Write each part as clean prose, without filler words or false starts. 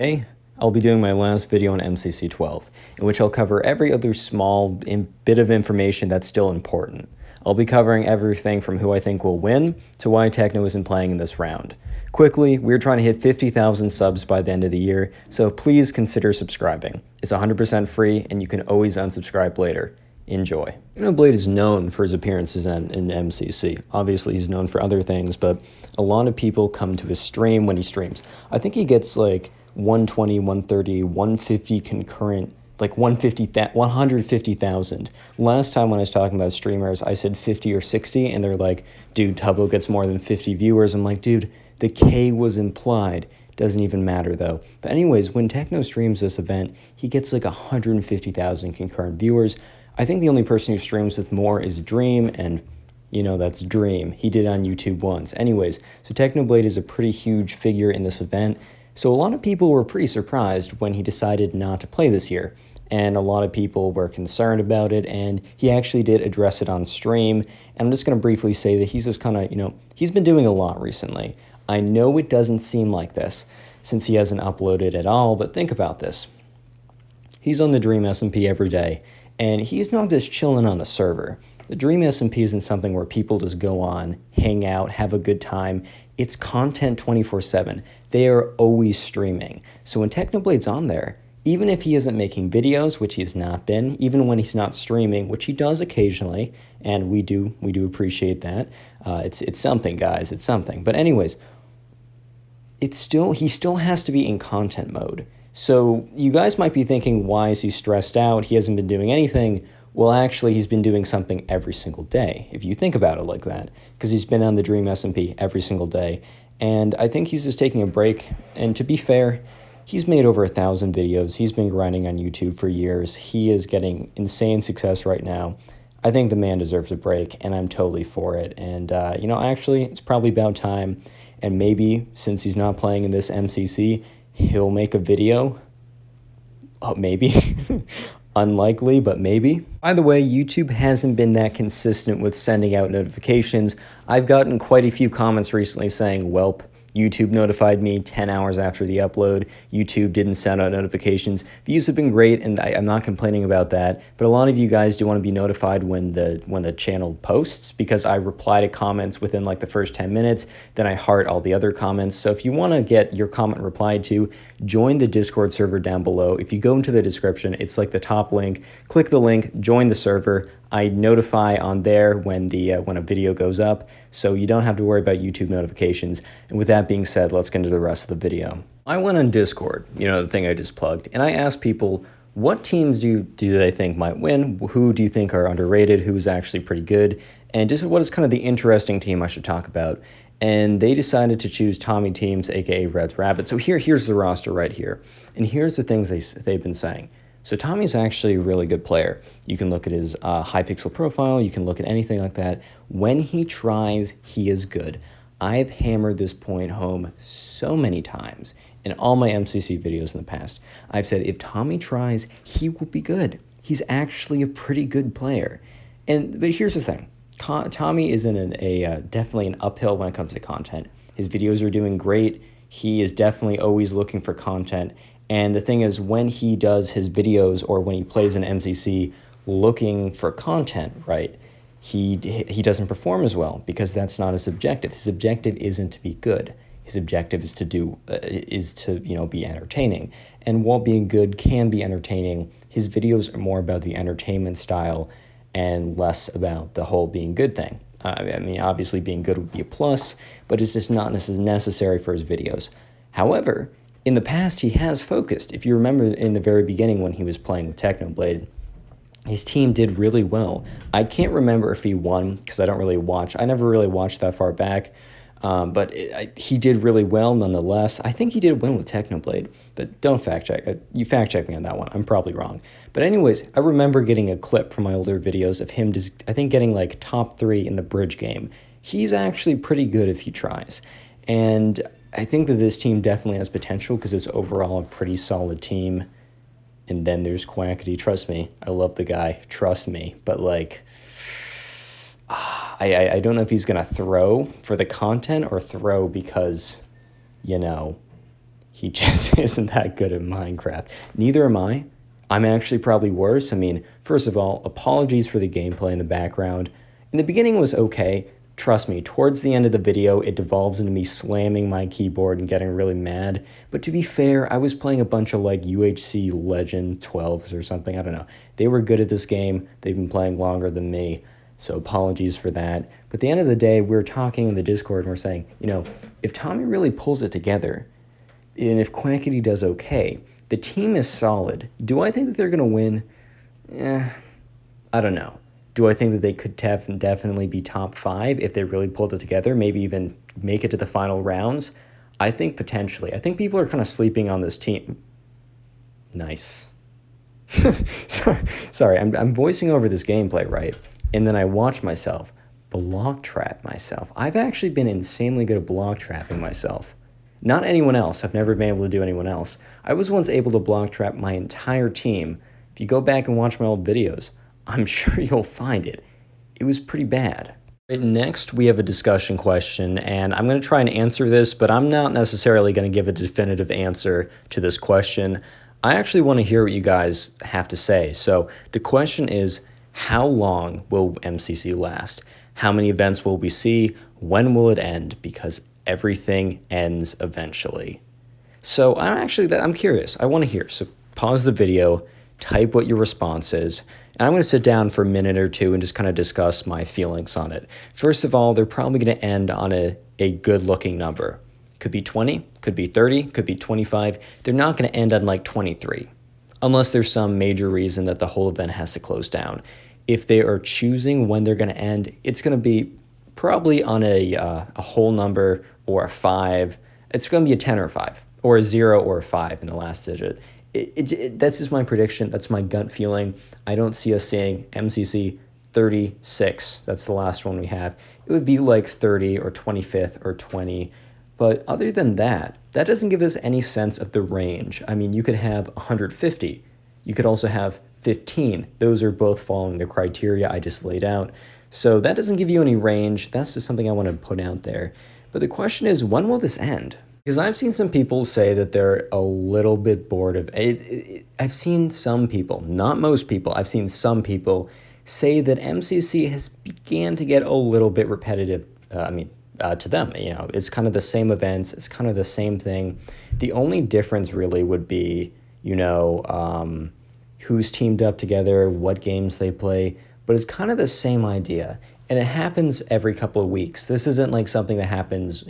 Today, I'll be doing my last video on MCC 12, in which I'll cover every other small bit of information that's still important. I'll be covering everything from who I think will win to why Techno isn't playing in this round. Quickly, we're trying to hit 50,000 subs by the end of the year, so please consider subscribing. It's 100% free, and you can always unsubscribe later. Enjoy. Technoblade is known for his appearances in MCC. Obviously, he's known for other things, but a lot of people come to his stream when he streams. I think he gets like 120, 130, 150 concurrent, like 150,000. Last time when I was talking about streamers, I said 50 or 60, and they're like, dude, Tubbo gets more than 50 viewers. I'm like, dude, the K was implied. Doesn't even matter though. But anyways, when Techno streams this event, he gets like 150,000 concurrent viewers. I think the only person who streams with more is Dream, and you know, that's Dream. He did on YouTube once. Anyways, so Technoblade is a pretty huge figure in this event. So a lot of people were pretty surprised when he decided not to play this year, and a lot of people were concerned about it, and he actually did address it on stream. And I'm just going to briefly say that he's just kind of, he's been doing a lot recently. I know it doesn't seem like this since he hasn't uploaded at all, but think about this. He's on the Dream SMP every day, and he's not just chilling on the server. The Dream SMP isn't something where people just go on, hang out, have a good time. It's content 24/7. They are always streaming. So when Technoblade's on there, even if he isn't making videos, which he's not been, even when he's not streaming, which he does occasionally, and we do appreciate that. It's something, guys. It's something. But anyways, he still has to be in content mode. So you guys might be thinking, why is he stressed out? He hasn't been doing anything. Well, actually, he's been doing something every single day, if you think about it like that, because he's been on the Dream SMP every single day. And I think he's just taking a break. And to be fair, he's made over 1,000 videos. He's been grinding on YouTube for years. He is getting insane success right now. I think the man deserves a break, and I'm totally for it. And, actually, it's probably about time. And maybe, since he's not playing in this MCC, he'll make a video. Oh, maybe. Unlikely, but maybe. By the way, YouTube hasn't been that consistent with sending out notifications. I've gotten quite a few comments recently saying, welp, YouTube notified me 10 hours after the upload. YouTube didn't send out notifications. Views have been great, and I'm not complaining about that, but a lot of you guys do want to be notified when the channel posts, because I reply to comments within like the first 10 minutes, then I heart all the other comments. So if you want to get your comment replied to, join the Discord server down below. If you go into the description, it's like the top link. Click the link, join the server. I notify on there when a video goes up, so you don't have to worry about YouTube notifications. And with that being said, let's get into the rest of the video. I went on Discord, the thing I just plugged, and I asked people, what teams do they think might win? Who do you think are underrated? Who's actually pretty good? And just what is kind of the interesting team I should talk about? And they decided to choose Tommy teams, aka Red's Rabbit. So here's the roster right here. And here's the things they've been saying. So Tommy's actually a really good player. You can look at his high pixel profile. You can look at anything like that. When he tries, he is good. I've hammered this point home so many times in all my MCC videos in the past. I've said, if Tommy tries, he will be good. He's actually a pretty good player. But here's the thing. Tommy is in definitely an uphill when it comes to content. His videos are doing great. He is definitely always looking for content. And the thing is, when he does his videos or when he plays in MCC looking for content, right, he doesn't perform as well, because that's not his objective. His objective isn't to be good. His objective is to be entertaining. And while being good can be entertaining, his videos are more about the entertainment style and less about the whole being good thing. Obviously being good would be a plus, but it's just not necessary for his videos. However, in the past, he has focused. If you remember in the very beginning when he was playing with Technoblade, his team did really well. I can't remember if he won, because I don't really watch. I never really watched that far back, but he did really well nonetheless. I think he did win with Technoblade, but don't fact check. You fact check me on that one. I'm probably wrong. But anyways, I remember getting a clip from my older videos of him just, I think, getting like top 3 in the bridge game. He's actually pretty good if he tries. And I think that this team definitely has potential because it's overall a pretty solid team. And then there's Quackity. Trust me, I love the guy. Trust me. But like, I don't know if he's going to throw for the content or throw because, he just isn't that good at Minecraft. Neither am I. I'm actually probably worse. I mean, first of all, apologies for the gameplay in the background. In the beginning it was okay. Trust me, towards the end of the video, it devolves into me slamming my keyboard and getting really mad. But to be fair, I was playing a bunch of like UHC Legend 12s or something. I don't know. They were good at this game. They've been playing longer than me. So apologies for that. But at the end of the day, we were talking in the Discord and we're saying, you know, if Tommy really pulls it together, and if Quackity does okay, the team is solid. Do I think that they're going to win? I don't know. Do I think that they could definitely be top 5 if they really pulled it together, maybe even make it to the final rounds? I think potentially. I think people are kind of sleeping on this team. Nice. Sorry, I'm voicing over this gameplay, right? And then I watch myself block trap myself. I've actually been insanely good at block trapping myself. Not anyone else. I've never been able to do anyone else. I was once able to block trap my entire team. If you go back and watch my old videos, I'm sure you'll find it. It was pretty bad. Right, next, we have a discussion question, and I'm going to try and answer this, but I'm not necessarily going to give a definitive answer to this question. I actually want to hear what you guys have to say. So the question is, how long will MCC last? How many events will we see? When will it end? Because everything ends eventually. So I'm curious. I want to hear. So pause the video, type what your response is, and I'm going to sit down for a minute or two and just kind of discuss my feelings on it. First of all, they're probably going to end on a good-looking number. Could be 20, could be 30, could be 25. They're not going to end on like 23, unless there's some major reason that the whole event has to close down. If they are choosing when they're going to end, it's going to be probably on a whole number or a 5. It's going to be a 10 or a 5, or a 0 or a 5 in the last digit. That's just my prediction. That's my gut feeling. I don't see us seeing MCC 36. That's the last one we have. It would be like 30 or 25th or 20. But other than that, that doesn't give us any sense of the range. I mean, you could have 150. You could also have 15. Those are both following the criteria I just laid out. So that doesn't give you any range. That's just something I want to put out there. But the question is, when will this end? Because I've seen some people say that they're a little bit bored of it. I've seen some people, not most people, I've seen some people say that MCC has began to get a little bit repetitive, to them. You know, it's kind of the same events. It's kind of the same thing. The only difference really would be, who's teamed up together, what games they play, but it's kind of the same idea. And it happens every couple of weeks. This isn't like something that happens,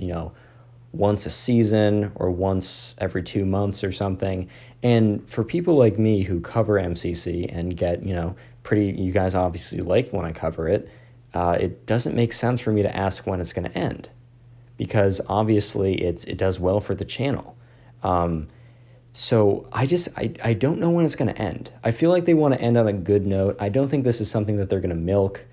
once a season or once every 2 months or something. And for people like me who cover MCC and get, you guys obviously like when I cover it, it doesn't make sense for me to ask when it's going to end, because obviously it does well for the channel. So I don't know when it's going to end. I feel like they want to end on a good note. I don't think this is something that they're going to milk.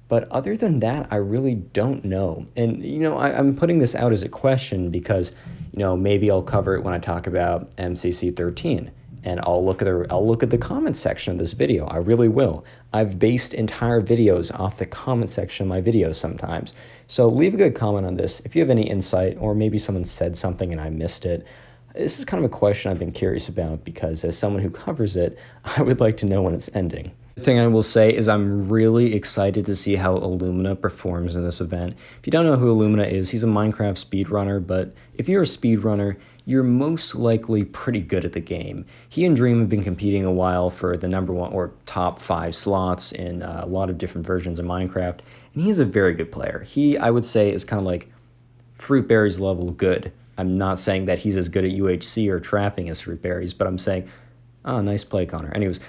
But other than that, I really don't know. And, I'm putting this out as a question because, maybe I'll cover it when I talk about MCC 13. And I'll look at the comment section of this video. I really will. I've based entire videos off the comment section of my videos sometimes. So leave a good comment on this if you have any insight, or maybe someone said something and I missed it. This is kind of a question I've been curious about because as someone who covers it, I would like to know when it's ending. The thing I will say is I'm really excited to see how Illumina performs in this event. If you don't know who Illumina is, he's a Minecraft speedrunner, but if you're a speedrunner, you're most likely pretty good at the game. He and Dream have been competing a while for the #1 or top 5 slots in a lot of different versions of Minecraft, and he's a very good player. He, I would say, is kind of like Fruitberry's level good. I'm not saying that he's as good at UHC or trapping as Fruitberry's, but I'm saying, oh, nice play, Connor. Anyways,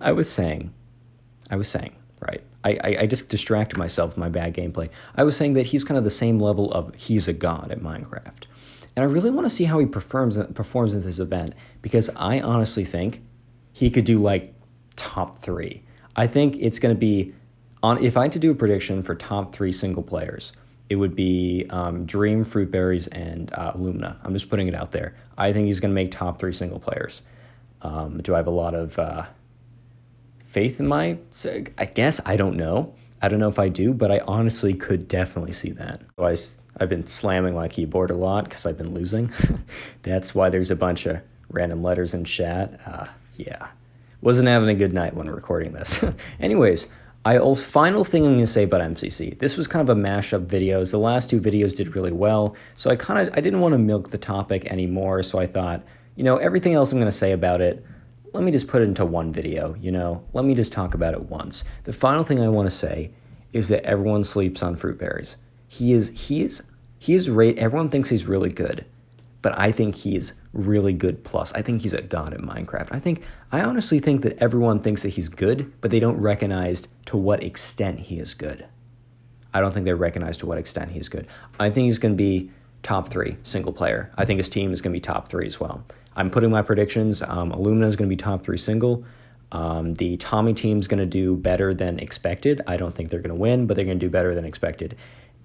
I was saying, right? I just distracted myself with my bad gameplay. I was saying that he's kind of the same level of he's a god at Minecraft. And I really want to see how he performs in this event, because I honestly think he could do like top 3. I think it's going to be, if I had to do a prediction for top 3 single players, it would be Dream, Fruitberries, and Illumina. I'm just putting it out there. I think he's going to make top 3 single players. Do I have a lot of faith in I guess, I don't know. I don't know if I do, but I honestly could definitely see that. So I've been slamming my keyboard a lot because I've been losing. That's why there's a bunch of random letters in chat. Yeah, wasn't having a good night when recording this. Anyways, final thing I'm going to say about MCC. This was kind of a mashup videos. The last two videos did really well, so I didn't want to milk the topic anymore, so I thought, you know, everything else I'm going to say about it, let me just put it into one video, you know? Let me just talk about it once. The final thing I want to say is that everyone sleeps on Fruit Berries. Everyone thinks he's really good, but I think he is really good plus. I think he's a god at Minecraft. I honestly think that everyone thinks that he's good, but they don't recognize to what extent he is good. I don't think they recognize to what extent he's good. I think he's going to be top 3 single player. I think his team is going to be top 3 as well. I'm putting my predictions. Illumina is going to be top 3 single. The Tommy team's going to do better than expected. I don't think they're going to win, but they're going to do better than expected.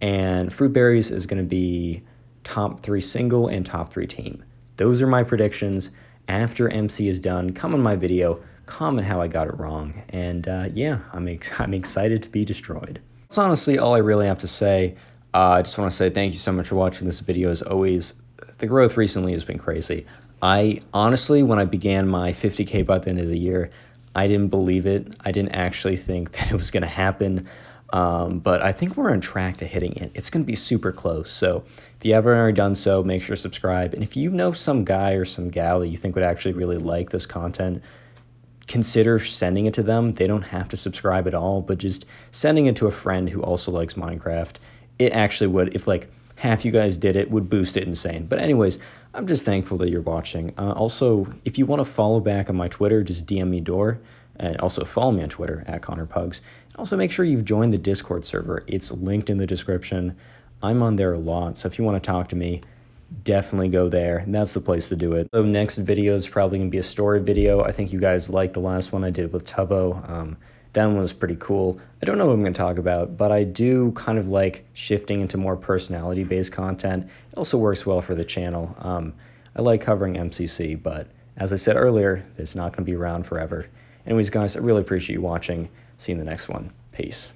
And Fruit Berries is going to be top 3 single and top 3 team. Those are my predictions. After MC is done, comment my video, comment how I got it wrong. And yeah, I'm excited to be destroyed. That's honestly all I really have to say. I just want to say thank you so much for watching this video. As always, the growth recently has been crazy. I honestly, when I began my 50K by the end of the year, I didn't believe it. I didn't actually think that it was going to happen. But I think we're on track to hitting it. It's going to be super close. So if you haven't already done so, make sure to subscribe. And if you know some guy or some gal that you think would actually really like this content, consider sending it to them. They don't have to subscribe at all, but just sending it to a friend who also likes Minecraft. It actually would, if like half you guys did it, would boost it insane. But anyways, I'm just thankful that you're watching. Also, if you want to follow back on my Twitter, just DM me Door. And also follow me on Twitter at ConnorPugs. Also make sure you've joined the Discord server. It's linked in the description. I'm on there a lot, so if you want to talk to me, definitely go there. And that's the place to do it. So next video is probably going to be a story video. I think you guys liked the last one I did with Tubbo. That one was pretty cool. I don't know what I'm going to talk about, but I do kind of like shifting into more personality-based content. It also works well for the channel. I like covering MCC, but as I said earlier, it's not going to be around forever. Anyways, guys, I really appreciate you watching. See you in the next one. Peace.